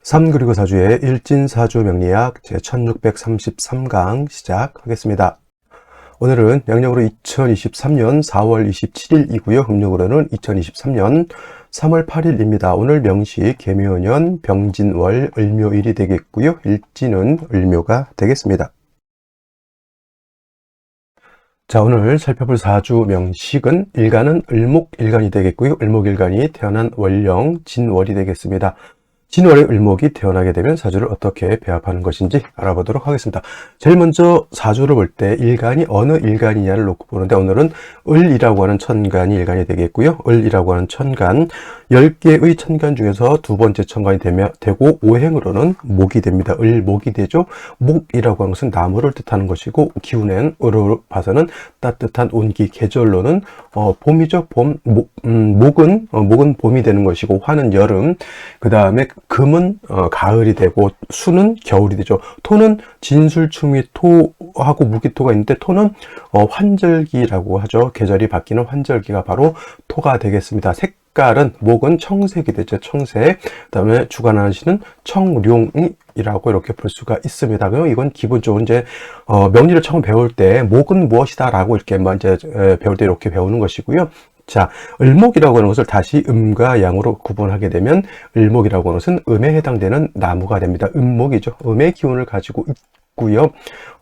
3 그리고 4주의 일진사주 명리학 제1633강 시작하겠습니다. 오늘은 양력으로 2023년 4월 27일이고요. 음력으로는 2023년 3월 8일입니다. 오늘 명시 계묘년 병진월 을묘일이 되겠고요. 일진은 을묘가 되겠습니다. 자, 오늘 살펴볼 사주 명식은 일간은 을목일간이 되겠고요. 을목일간이 태어난 월령 진월이 되겠습니다. 진월의 을목이 태어나게 되면 사주를 어떻게 배합하는 것인지 알아보도록 하겠습니다. 제일 먼저 사주를 볼 때 일간이 어느 일간이냐를 놓고 보는데, 오늘은 을이라고 하는 천간이 일간이 되겠고요. 을이라고 하는 천간, 10개의 천간 중에서 두 번째 천간이 되고 오행으로는 목이 됩니다. 을목이 되죠. 목이라고 하는 것은 나무를 뜻하는 것이고, 기운엔 을으로 봐서는 따뜻한 온기, 계절로는 봄이죠. 봄. 목은 봄이 되는 것이고, 화는 여름, 그 다음에 금은 가을이 되고, 수는 겨울이 되죠. 토는 진술충이 토하고 무기토가 있는데, 토는 환절기라고 하죠. 계절이 바뀌는 환절기가 바로 토가 되겠습니다. 색깔은 목은 청색이 되죠. 청색. 그 다음에 주관하는 시는 청룡이라고 이렇게 볼 수가 있습니다. 그럼 이건 기본적으로 이제 명리를 처음 배울 때 목은 무엇이다라고 이렇게 먼저 배울 때 이렇게 배우는 것이고요. 자, 을목이라고 하는 것을 다시 음과 양으로 구분하게 되면, 을목이라고 하는 것은 음에 해당되는 나무가 됩니다. 음목이죠. 음의 기운을 가지고 있고요.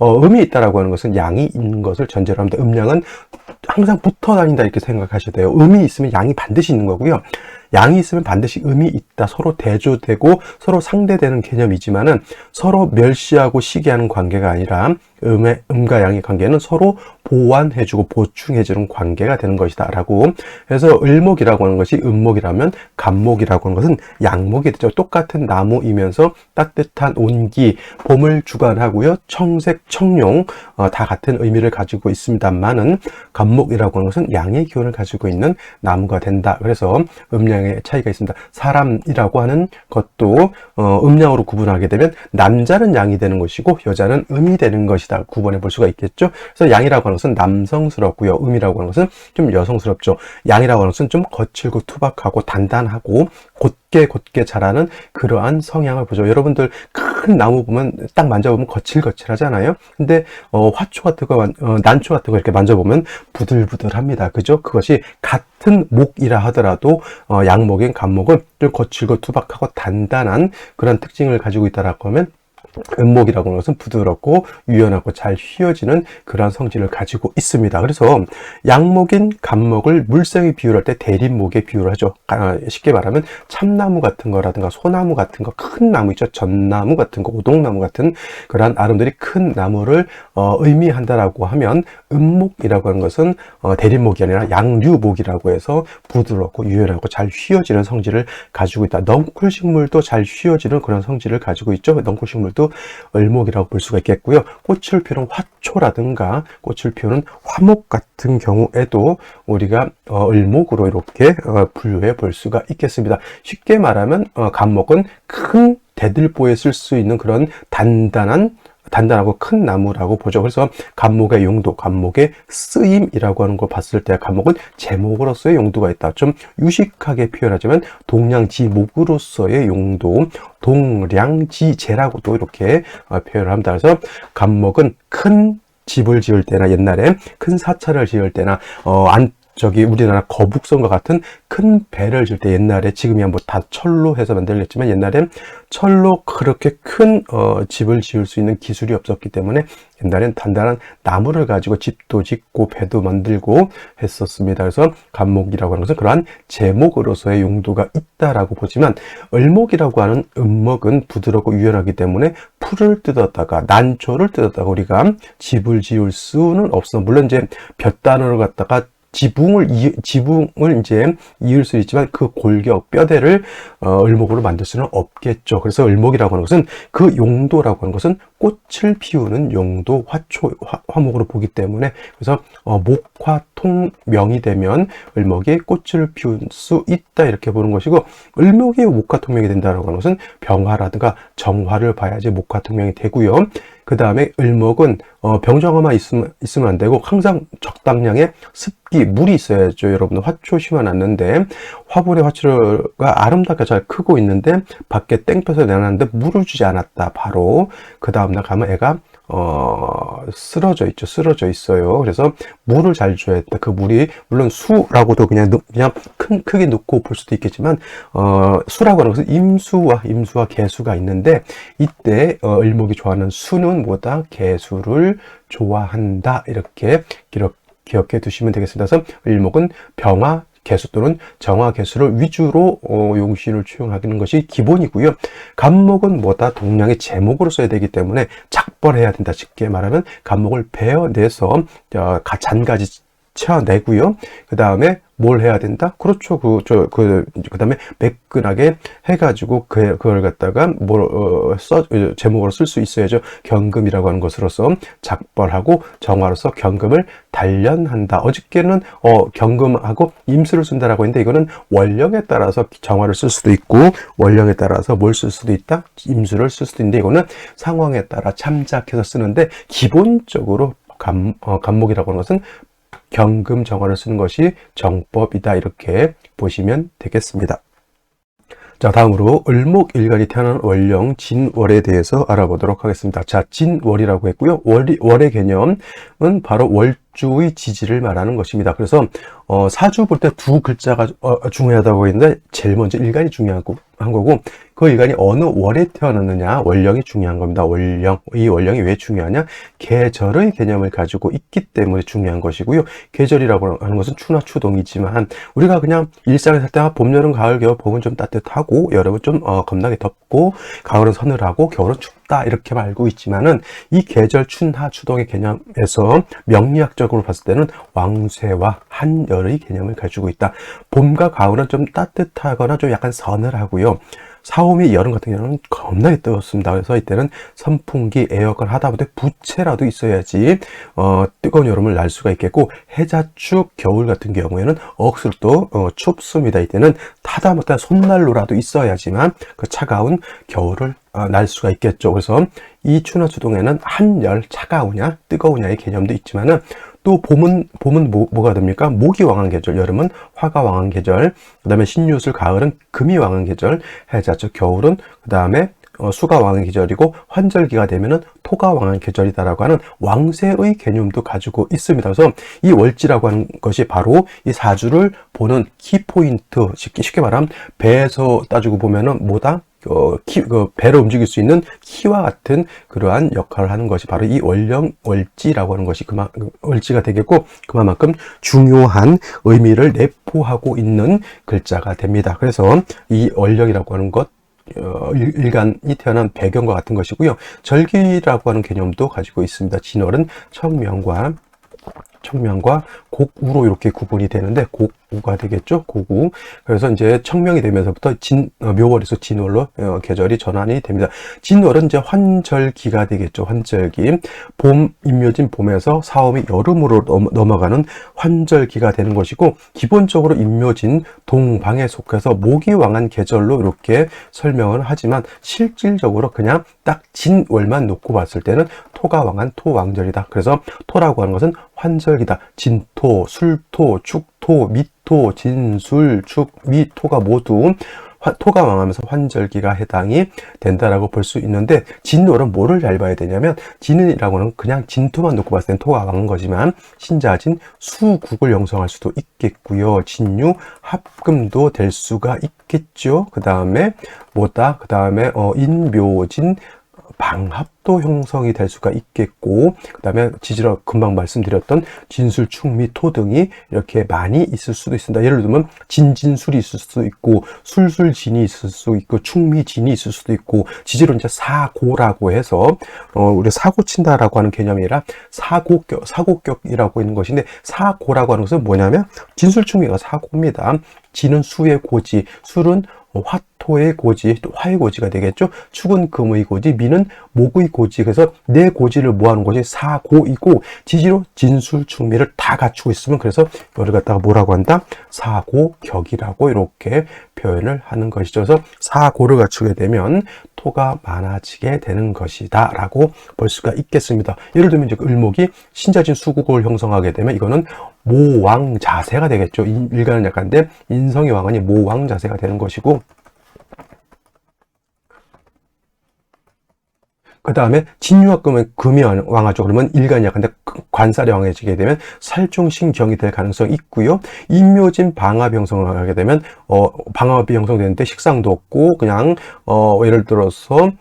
음이 있다라고 하는 것은 양이 있는 것을 전제로 합니다. 음양은 항상 붙어 다닌다 이렇게 생각하셔야 돼요. 음이 있으면 양이 반드시 있는 거고요. 양이 있으면 반드시 음이 있다. 서로 대조되고 서로 상대되는 개념이지만은 서로 멸시하고 시기하는 관계가 아니라, 음과 양의 관계는 서로 보완해주고 보충해주는 관계가 되는 것이다 라고. 그래서 을목이라고 하는 것이 음목이라면, 간목이라고 하는 것은 양목이 되죠. 똑같은 나무이면서 따뜻한 온기, 봄을 주관하고요. 청색, 청룡 다 같은 의미를 가지고 있습니다만은, 간목이라고 하는 것은 양의 기운을 가지고 있는 나무가 된다. 그래서 음양의 차이가 있습니다. 사람이라고 하는 것도 음양으로 구분하게 되면 남자는 양이 되는 것이고 여자는 음이 되는 것이다 구분해 볼 수가 있겠죠. 그래서 양이라고 하는 것은 남성스럽고요, 음이라고 하는 것은 좀 여성스럽죠. 양이라고 하는 것은 좀 거칠고 투박하고 단단하고 곧게 자라는 그러한 성향을 보죠. 여러분들 큰 나무 보면 딱 만져보면 거칠거칠하잖아요. 근데 화초 같은 거, 난초 같은 거 이렇게 만져보면 부들부들합니다. 그죠? 그것이 같은 목이라 하더라도 양목인 간목은 좀 거칠고 투박하고 단단한 그런 특징을 가지고 있다라고 하면, 음목이라고 하는 것은 부드럽고 유연하고 잘 휘어지는 그러한 성질을 가지고 있습니다. 그래서 양목인 간목을 물성에 비유할 때 대립목에 비유를 하죠. 쉽게 말하면 참나무 같은 거라든가 소나무 같은 거, 큰 나무 있죠. 전나무 같은 거, 오동나무 같은 그러한 아름드리 큰 나무를 의미한다라고 하면, 음목이라고 하는 것은 대립목이 아니라 양류목이라고 해서 부드럽고 유연하고 잘 휘어지는 성질을 가지고 있다. 넝쿨식물도 잘 휘어지는 그런 성질을 가지고 있죠. 넝쿨식물도 을목이라고 볼 수가 있겠고요. 꽃을 피우는 화초라든가 꽃을 피우는 화목 같은 경우에도 우리가 을목으로 이렇게 분류해 볼 수가 있겠습니다. 쉽게 말하면 간목은 큰 대들보에 쓸 수 있는 그런 단단하고 큰 나무라고 보죠. 그래서 간목의 용도, 간목의 쓰임이라고 하는 걸 봤을 때, 간목은 제목으로서의 용도가 있다. 좀 유식하게 표현하지만 동량지목으로서의 용도, 동량지제라고도 이렇게 표현을 합니다. 그래서 간목은 큰 집을 지을 때나, 옛날에 큰 사찰을 지을 때나, 우리나라 거북선과 같은 큰 배를 질 때, 옛날에, 지금이야 뭐 다 철로 해서 만들겠지만, 옛날엔 철로 그렇게 큰 집을 지을 수 있는 기술이 없었기 때문에 옛날엔 단단한 나무를 가지고 집도 짓고 배도 만들고 했었습니다. 그래서 간목이라고 하는 것은 그러한 제목으로서의 용도가 있다라고 보지만, 을목이라고 하는 음목은 부드럽고 유연하기 때문에 풀을 뜯었다가 난초를 뜯었다가 우리가 집을 지을 수는 없어. 물론 이제 볕단으로 갖다가 지붕을 이제 이을 수 있지만 그 골격, 뼈대를 을목으로 만들 수는 없겠죠. 그래서 을목이라고 하는 것은, 그 용도라고 하는 것은 꽃을 피우는 용도 화목으로 보기 때문에, 그래서 목화통명이 되면 을목이 꽃을 피울 수 있다 이렇게 보는 것이고, 을목이 목화통명이 된다는 것은 병화라든가 정화를 봐야지 목화통명이 되고요. 그 다음에 을목은 병정화만 있으면 안 되고 항상 적당량의 습기, 물이 있어야죠. 여러분, 화초 심어놨는데 화분의 화초가 아름답게 잘 크고 있는데 밖에 땡볕에 내놨는데 물을 주지 않았다. 바로 그 다음날 가면 애가 쓰러져 있어요. 그래서 물을 잘 줘야 된다. 그 물이 물론 수라고도 그냥 크게 넣고 볼 수도 있겠지만, 수라고 하는 것은 임수와 개수가 있는데, 이때 을목이 좋아하는 수는 뭐다? 개수를 좋아한다. 이렇게 기억해 두시면 되겠습니다. 그래서 을목은 병화 개수 또는 정화 개수를 위주로 용신을 추용하는 것이 기본이고요. 간목은 뭐다? 동량의 제목으로 써야 되기 때문에 작벌해야 된다. 쉽게 말하면 간목을 베어내서 잔가지 쳐내고요. 그 다음에 뭘 해야 된다? 그렇죠. 그 다음에 매끈하게 해가지고 그걸 갖다가 제목으로 쓸 수 있어야죠. 경금이라고 하는 것으로서 작벌하고 정화로서 경금을 단련한다. 어저께는 경금하고 임수를 쓴다라고 했는데, 이거는 원령에 따라서 정화를 쓸 수도 있고 원령에 따라서 뭘 쓸 수도 있다? 임수를 쓸 수도 있는데, 이거는 상황에 따라 참작해서 쓰는데, 기본적으로 간목이라고 하는 것은 경금 정화를 쓰는 것이 정법이다. 이렇게 보시면 되겠습니다. 자, 다음으로 을목일간이 태어난 월령 진월에 대해서 알아보도록 하겠습니다. 자, 진월이라고 했고요. 월의 개념은 바로 월주의 지지를 말하는 것입니다. 그래서 사주 볼 때 두 글자가 중요하다고 했는데, 제일 먼저 일간이 중요한 거고, 그 일간이 어느 월에 태어났느냐, 월령이 중요한 겁니다. 이 월령이 왜 중요하냐? 계절의 개념을 가지고 있기 때문에 중요한 것이고요. 계절이라고 하는 것은 추나 추동이지만, 우리가 그냥 일상에 살 때 봄, 여름, 가을, 겨울, 봄은 좀 따뜻하고 여름은 좀 겁나게 덥고 가을은 서늘하고 겨울은 춥다 이렇게 알고 있지만은, 이 계절 춘하 추동의 개념에서 명리학적으로 봤을 때는 왕쇠와 한열의 개념을 가지고 있다. 봄과 가을은 좀 따뜻하거나 좀 약간 서늘하고요. 사오미 여름 같은 경우는 겁나게 뜨겁습니다. 그래서 이때는 선풍기, 에어컨 하다못해 부채라도 있어야지 뜨거운 여름을 날 수가 있겠고, 해자축 겨울 같은 경우에는 억수로 또 춥습니다. 이때는 하다못해 손난로라도 있어야지만 그 차가운 겨울을 날 수가 있겠죠. 그래서 이 추나 추동에는 한열, 차가우냐 뜨거우냐의 개념도 있지만은, 또 봄은 뭐가 됩니까? 목이 왕한 계절, 여름은 화가 왕한 계절, 그 다음에 신유술, 가을은 금이 왕한 계절, 해자축 겨울은 그 다음에 수가 왕한 계절이고, 환절기가 되면은 토가 왕한 계절이다라고 하는 왕세의 개념도 가지고 있습니다. 그래서 이 월지라고 하는 것이 바로 이 사주를 보는 키포인트, 쉽게 말하면 배에서 따지고 보면은 뭐다? 배를 움직일 수 있는 키와 같은 그러한 역할을 하는 것이 바로 이 월지라고 하는 것이 월지가 되겠고, 그만큼 중요한 의미를 내포하고 있는 글자가 됩니다. 그래서 이 월령이라고 하는 것, 일간이 태어난 배경과 같은 것이고요. 절기라고 하는 개념도 가지고 있습니다. 진월은 청명과 곡우로 이렇게 구분이 되는데, 곡우가 되겠죠. 곡우. 그래서 이제 청명이 되면서부터 묘월에서 진월로 계절이 전환이 됩니다. 진월은 이제 환절기가 되겠죠. 환절기. 봄, 임묘진 봄에서 사오미 여름으로 넘어가는 환절기가 되는 것이고, 기본적으로 임묘진 동방에 속해서 목이 왕한 계절로 이렇게 설명을 하지만, 실질적으로 그냥 딱 진월만 놓고 봤을 때는 토가 왕한 토왕절이다. 그래서 토라고 하는 것은 환절기다. 진토, 술토, 축토, 미토, 진술, 축, 미토가 모두 토가 왕하면서 환절기가 해당이 된다라고 볼 수 있는데, 진월은 뭐를 잘 봐야 되냐면, 진이라고 하는 그냥 진토만 놓고 봤을 때는 토가 왕한 거지만, 신자진 수국을 형성할 수도 있겠고요. 진유 합금도 될 수가 있겠죠. 그 다음에 인묘진 방합도 형성이 될 수가 있겠고, 그 다음에 지지로 금방 말씀드렸던 진술, 축미, 토 등이 이렇게 많이 있을 수도 있습니다. 예를 들면 진술이 있을 수도 있고, 술진이 있을 수 있고, 축미진이 있을 수도 있고, 지지로 이제 사고라고 해서 우리 사고 친다라고 하는 개념이 아니라 사고격이라고 있는 것인데, 사고라고 하는 것은 뭐냐면 진술, 축미가 사고입니다. 지는 수의 고지, 술은 화토의 고지, 또 화의 고지가 되겠죠. 축은 금의 고지, 미는 목의 고지. 그래서 네 고지를 모아놓은 것이 사고이고, 지지로 진술 충미를 다 갖추고 있으면, 그래서 이거를 갖다가 뭐라고 한다? 사고격이라고 이렇게 표현을 하는 것이죠. 그래서 사고를 갖추게 되면 토가 많아지게 되는 것이다 라고 볼 수가 있겠습니다. 예를 들면 이제 을목이 신자진 수국을 형성하게 되면 이거는 모왕 자세가 되겠죠. 일간은 약간데 인성의 왕언이 모왕 자세가 되는 것이고, 그 다음에 진유합금은 금이 왕하죠. 그러면 일간이 약한데 관살이 왕해지게 되면 살중신경이 될 가능성이 있고요. 인묘진 방압이 형성을 하게 되면 방압이 형성되는데 식상도 없고 그냥 예를 들어서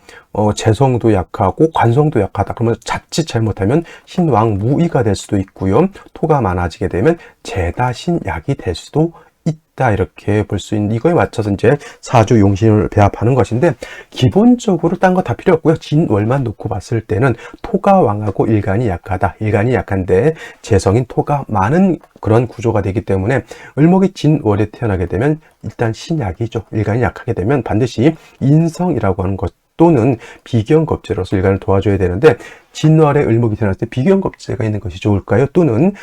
재성도 약하고 관성도 약하다. 그러면 자칫 잘못하면 신왕무의가 될 수도 있고요. 토가 많아지게 되면 재다신약이 될 수도 있다, 이렇게 볼 수 있는, 이거에 맞춰서 이제 사주 용신을 배합하는 것인데, 기본적으로 딴 거 다 필요 없고요. 진월만 놓고 봤을 때는 토가 왕하고 일간이 약하다. 일간이 약한데 재성인 토가 많은 그런 구조가 되기 때문에 을목이 진월에 태어나게 되면 일단 신약이죠. 일간이 약하게 되면 반드시 인성이라고 하는 것 또는 비견겁제로서 일간을 도와줘야 되는데, 진월에 을목이 태어났을 때 비견겁제가 있는 것이 좋을까요? 또는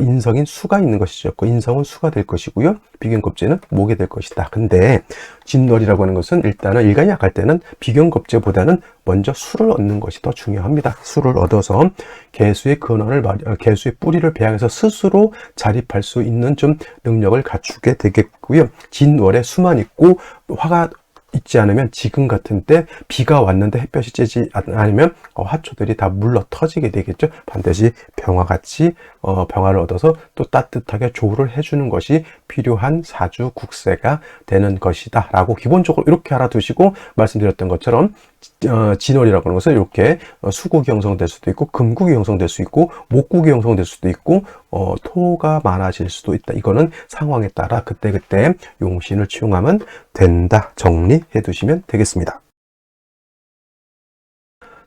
인성인 수가 있는 것이 좋고, 인성은 수가 될 것이고요, 비견겁제는 목이 될 것이다. 근데 진월이라고 하는 것은 일단은 일간이 약할 때는 비견겁제보다는 먼저 수를 얻는 것이 더 중요합니다. 수를 얻어서 개수의 근원을, 개수의 뿌리를 배양해서 스스로 자립할 수 있는 좀 능력을 갖추게 되겠고요. 진월에 수만 있고 화가 있지 않으면 지금 같은 때 비가 왔는데 햇볕이 쬐지 않으면 화초들이 다 물러 터지게 되겠죠. 반드시 병화같이 병화를 얻어서 또 따뜻하게 조우를 해주는 것이 필요한 사주 국세가 되는 것이다 라고 기본적으로 이렇게 알아두시고, 말씀드렸던 것처럼 진월이라고 하는 것은 이렇게 수국이 형성될 수도 있고, 금국이 형성될 수 있고, 목국이 형성될 수도 있고, 토가 많아질 수도 있다. 이거는 상황에 따라 그때그때 용신을 취용하면 된다. 정리해 두시면 되겠습니다.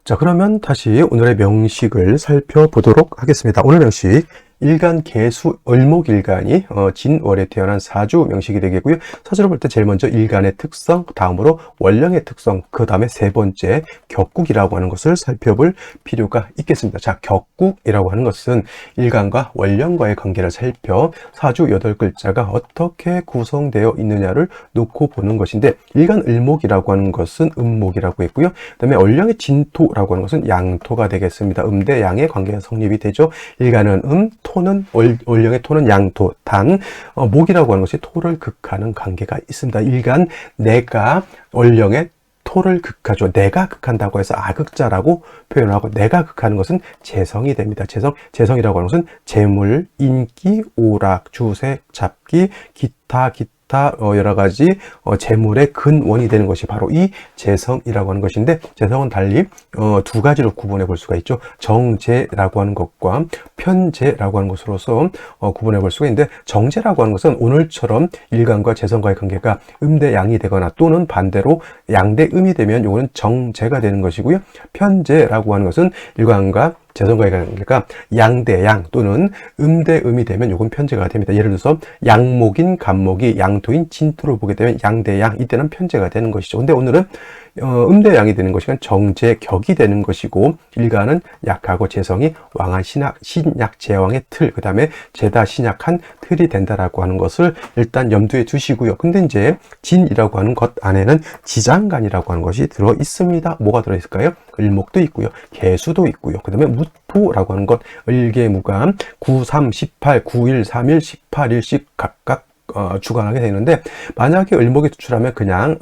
자, 그러면 다시 오늘의 명식을 살펴보도록 하겠습니다. 오늘 명식, 일간 개수 을목일간이 진월에 태어난 사주 명식이 되겠고요. 사주를 볼 때 제일 먼저 일간의 특성, 다음으로 원령의 특성, 그 다음에 세 번째 격국이라고 하는 것을 살펴볼 필요가 있겠습니다. 자, 격국이라고 하는 것은 일간과 원령과의 관계를 살펴 사주 8글자가 어떻게 구성되어 있느냐를 놓고 보는 것인데, 일간 을목이라고 하는 것은 음목이라고 했고요. 그 다음에 원령의 진토라고 하는 것은 양토가 되겠습니다. 대 양의 관계가 성립이 되죠. 일간은 토는 원령의 토는 양토, 단 목이라고 하는 것이 토를 극하는 관계가 있습니다. 일간 내가 원령의 토를 극하죠. 내가 극한다고 해서 악극자라고 표현하고, 내가 극하는 것은 재성이 됩니다. 재성이라고 하는 것은 재물, 인기, 오락, 주색, 잡기, 기타 여러 가지 재물의 근원이 되는 것이 바로 이 재성이라고 하는 것인데, 재성은 달리 두 가지로 구분해 볼 수가 있죠. 정재라고 하는 것과 편재라고 하는 것으로서 구분해 볼 수가 있는데, 정재라고 하는 것은 오늘처럼 일간과 재성과의 관계가 음대 양이 되거나 또는 반대로 양대 음이 되면 이거는 정재가 되는 것이고요. 편재라고 하는 것은 일간과 재성과의 관계가 양대 양 또는 음대 음이 되면 요건 편제가 됩니다. 예를 들어서 양목인 간목이 양토인 진토를 보게 되면 양대 양, 이때는 편제가 되는 것이죠. 근데 오늘은 음대 양이 되는 것이 정제격이 되는 것이고, 일간은 약하고 재성이 왕한 신약 제왕의 틀, 그 다음에 제다 신약한 틀이 된다라고 하는 것을 일단 염두에 두시고요. 근데 이제 진이라고 하는 것 안에는 지장간이라고 하는 것이 들어 있습니다. 뭐가 들어 있을까요? 을목도 있고요, 개수도 있고요, 그 다음에 무토라고 하는 것, 을개무감 9, 3, 18, 9일, 3일, 18일씩 각각 주관하게 되는데, 만약에 을목이 투출하면 그냥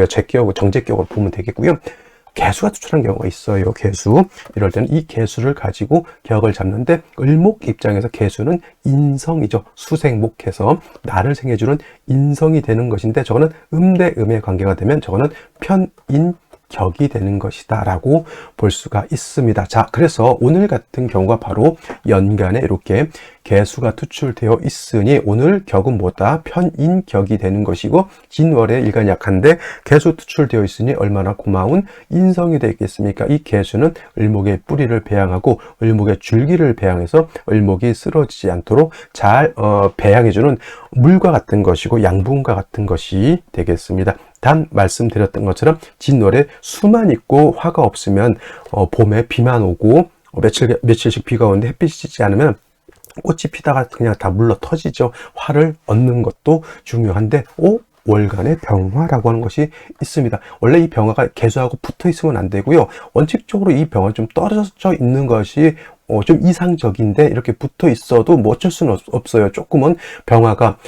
제격하고 정제격으로 보면 되겠고요. 개수가 투출한 경우가 있어요. 개수. 이럴 때는 이 개수를 가지고 격을 잡는데, 을목 입장에서 개수는 인성이죠. 수생목해서 나를 생해주는 인성이 되는 것인데, 저거는 음대 음의 관계가 되면 저거는 편인 격이 되는 것이다 라고 볼 수가 있습니다. 자, 그래서 오늘 같은 경우가 바로 연간에 이렇게 개수가 투출되어 있으니 오늘 격은 뭐다? 편인격이 되는 것이고 진월의 일간이 약한데 개수 투출되어 있으니 얼마나 고마운 인성이 되겠습니까? 이 개수는 을목의 뿌리를 배양하고 을목의 줄기를 배양해서 을목이 쓰러지지 않도록 잘 배양해주는 물과 같은 것이고 양분과 같은 것이 되겠습니다. 단 말씀드렸던 것처럼 진월에 수만 있고 화가 없으면 봄에 비만 오고 며칠씩 비가 오는데 햇빛이 지지 않으면 꽃이 피다가 그냥 다 물러 터지죠. 화를 얻는 것도 중요한데 월간의 병화라고 하는 것이 있습니다. 원래 이 병화가 개수하고 붙어 있으면 안 되고요. 원칙적으로 이 병화 좀 떨어져 있는 것이 좀 이상적인데 이렇게 붙어 있어도 뭐 어쩔 수는 없어요. 조금은 병화가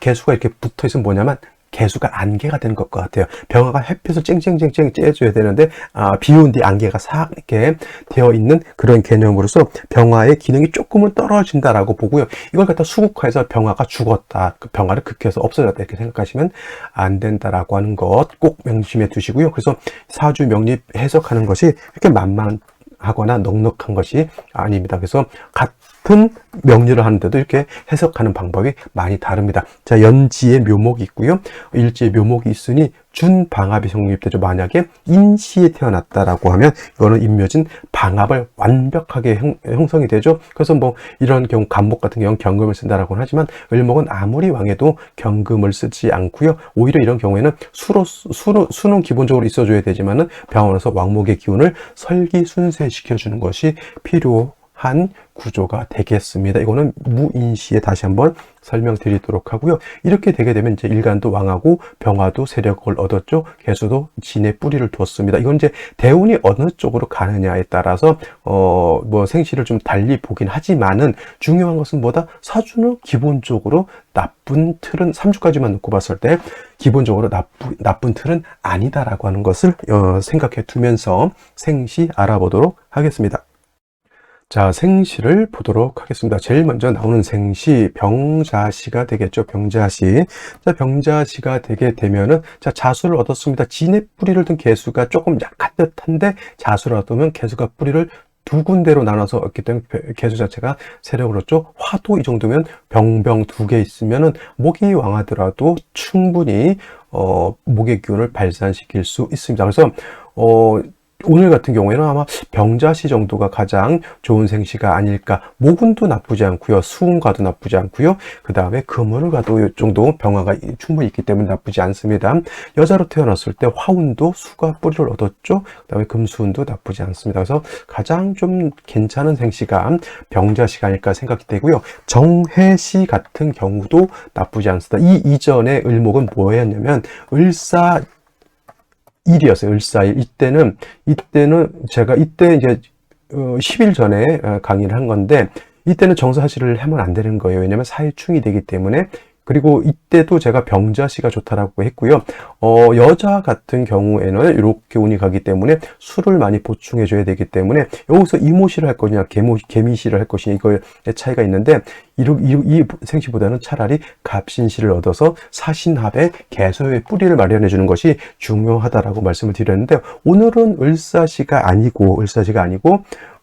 개수가 이렇게 붙어 있으면 뭐냐면 개수가 안개가 되는 것 같아요. 병화가 햇빛을 쨍쨍쨍쨍 쬐줘야 되는데 비 온 뒤 안개가 싹 이렇게 되어 있는 그런 개념으로서 병화의 기능이 조금은 떨어진다라고 보고요. 이걸 갖다 수국화해서 병화가 죽었다, 그 병화를 극해서 없어졌다 이렇게 생각하시면 안 된다라고 하는 것 꼭 명심해 두시고요. 그래서 사주 명리 해석하는 것이 이렇게 만만하거나 넉넉한 것이 아닙니다. 그래서 같은 명리를 하는데도 이렇게 해석하는 방법이 많이 다릅니다. 자, 연지에 묘목이 있고요. 일지에 묘목이 있으니 준방합이 성립되죠. 만약에 인시에 태어났다라고 하면 이거는 인묘진 방합을 완벽하게 형성이 되죠. 그래서 뭐 이런 경우 간목 같은 경우는 경금을 쓴다라고는 하지만 을목은 아무리 왕해도 경금을 쓰지 않고요. 오히려 이런 경우에는 수는 기본적으로 있어줘야 되지만은 병원에서 왕목의 기운을 설기순쇄시켜주는 것이 필요한 구조가 되겠습니다. 이거는 무인시에 다시 한번 설명드리도록 하고요. 이렇게 되게 되면 이제 일간도 왕하고 병화도 세력을 얻었죠. 개수도 진의 뿌리를 두었습니다. 이건 이제 대운이 어느 쪽으로 가느냐에 따라서 뭐 생시를 좀 달리 보긴 하지만은 중요한 것은 뭐다? 사주는 기본적으로 나쁜 틀은 3주까지만 놓고 봤을 때 기본적으로 나쁜 틀은 아니다라고 하는 것을 생각해 두면서 생시 알아보도록 하겠습니다. 자, 생시를 보도록 하겠습니다. 제일 먼저 나오는 생시 병자시가 되겠죠. 병자시. 자, 병자시가 되게 되면은 자, 자수를 얻었습니다. 진의 뿌리를 든 개수가 조금 약한 듯한데 자수를 얻으면 개수가 뿌리를 두 군데로 나눠서 얻기 때문에 개수 자체가 세력을 얻죠. 화도 이 정도면 병 두 개 있으면은 목이 왕하더라도 충분히 목의 기운을 발산시킬 수 있습니다. 그래서 오늘 같은 경우에는 아마 병자시 정도가 가장 좋은 생시가 아닐까. 모군도 나쁘지 않고요. 수운과도 나쁘지 않고요. 그 다음에 금을과도 이 정도 병화가 충분히 있기 때문에 나쁘지 않습니다. 여자로 태어났을 때 화운도 수가 뿌리를 얻었죠. 그 다음에 금수운도 나쁘지 않습니다. 그래서 가장 좀 괜찮은 생시가 병자시가 아닐까 생각이 되고요. 정해시 같은 경우도 나쁘지 않습니다. 이 이전의 을목은 뭐였냐면 을사 일이었어요. 을사일. 이때는 제가 이때 이제 10일 전에 강의를 한 건데 이때는 정사시를 하면 안 되는 거예요. 왜냐면 사일충이 되기 때문에. 그리고 이때도 제가 병자시가 좋다라고 했고요. 여자 같은 경우에는 이렇게 운이 가기 때문에 술을 많이 보충해 줘야 되기 때문에 여기서 이모시를 할 거냐 개미시를 할 것이냐 이거의 차이가 있는데 이 생시보다는 차라리 갑신시를 얻어서 사신합의 개수의 뿌리를 마련해 주는 것이 중요하다라고 말씀을 드렸는데 오늘은 을사시가 아니고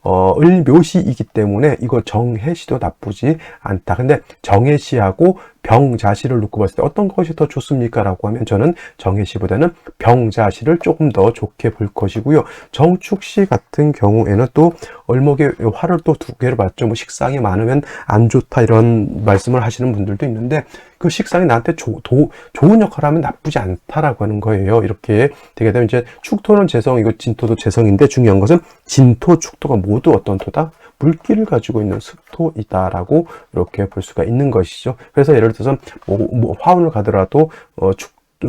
을묘시이기 때문에 이거 정해시도 나쁘지 않다. 근데 정해시하고 병자시를 놓고 봤을 때 어떤 것이 더 좋습니까? 라고 하면 저는 정해시보다는 병자시를 조금 더 좋게 볼 것이고요. 정축시 같은 경우에는 또 을목의 화를 또 두 개를 봤죠. 뭐 식상이 많으면 안 좋다 이런 말씀을 하시는 분들도 있는데 그 식상이 나한테 좋은 역할을 하면 나쁘지 않다라고 하는 거예요. 이렇게 되게 되면 이제 축토는 재성이고 진토도 재성인데 중요한 것은 진토, 축토가 모두 어떤 토다? 물기를 가지고 있는 습토이다라고 이렇게 볼 수가 있는 것이죠. 그래서 예를 들어서 뭐 화운을 가더라도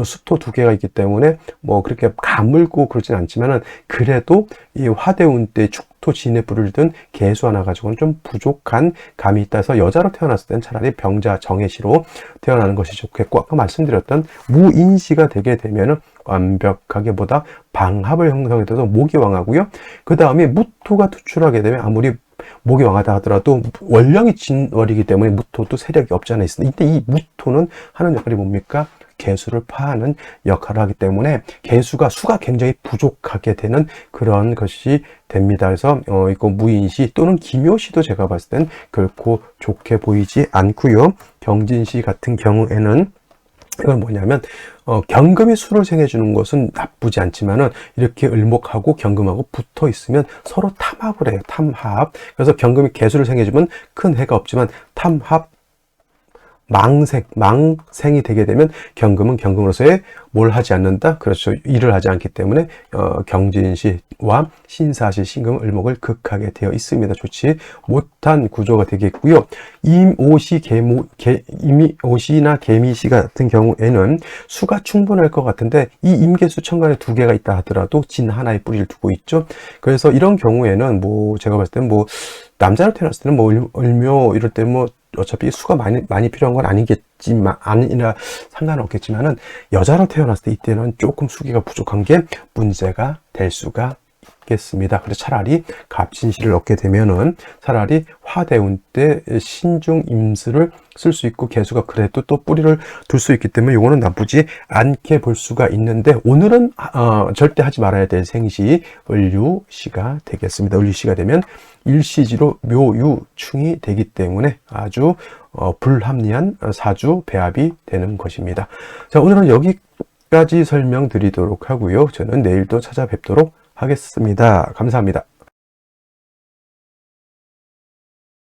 습토 두 개가 있기 때문에 뭐 그렇게 가물고 그러진 않지만은 그래도 이 화대운 때 축토 진에 불을 든 개수 하나 가지고는 좀 부족한 감이 있다 해서 여자로 태어났을 땐 차라리 병자 정해시로 태어나는 것이 좋겠고 아까 말씀드렸던 무인시가 되게 되면은 완벽하게 보다 방합을 형성해 둬서 목이 왕하고요. 그 다음에 무토가 투출하게 되면 아무리 목이 왕하다 하더라도 원령이 진월이기 때문에 무토도 세력이 없지 않아 있습니다. 이때 이 무토는 하는 역할이 뭡니까? 개수를 파하는 역할을 하기 때문에 수가 굉장히 부족하게 되는 그런 것이 됩니다. 그래서 이거 무인시 또는 기묘시도 제가 봤을 땐 결코 좋게 보이지 않고요. 경진시 같은 경우에는 이건 뭐냐면 경금이 수를 생해주는 것은 나쁘지 않지만은 이렇게 을목하고 경금하고 붙어 있으면 서로 탐합을 해요. 탐합. 그래서 경금이 개수를 생해주면 큰 해가 없지만 탐합 망생이 되게 되면 경금은 경금으로서의 뭘 하지 않는다? 그렇죠. 일을 하지 않기 때문에 경진시와 신사시, 신금, 을목을 극하게 되어 있습니다. 좋지 못한 구조가 되겠고요. 임오시나 개미시 같은 경우에는 수가 충분할 것 같은데 이 임계수 천간에 2개가 있다 하더라도 진 하나의 뿌리를 두고 있죠. 그래서 이런 경우에는 제가 봤을 때는 남자로 태어났을 때는 을묘 이럴 때 어차피 수가 많이 필요한 건 아니겠지만, 상관은 없겠지만은, 여자로 태어났을 때 이때는 조금 수기가 부족한 게 문제가 될 수가 있겠습니다. 그래서 차라리 갑진시를 얻게 되면은, 차라리 화대운 때 신중 임수를 쓸 수 있고, 개수가 그래도 또 뿌리를 둘 수 있기 때문에, 이거는 나쁘지 않게 볼 수가 있는데, 오늘은, 절대 하지 말아야 될 생시, 을유시가 되겠습니다. 을유시가 되면, 일시지로 묘유충이 되기 때문에 아주 불합리한 사주 배합이 되는 것입니다. 자, 오늘은 여기까지 설명드리도록 하고요. 저는 내일 또 찾아뵙도록 하겠습니다. 감사합니다.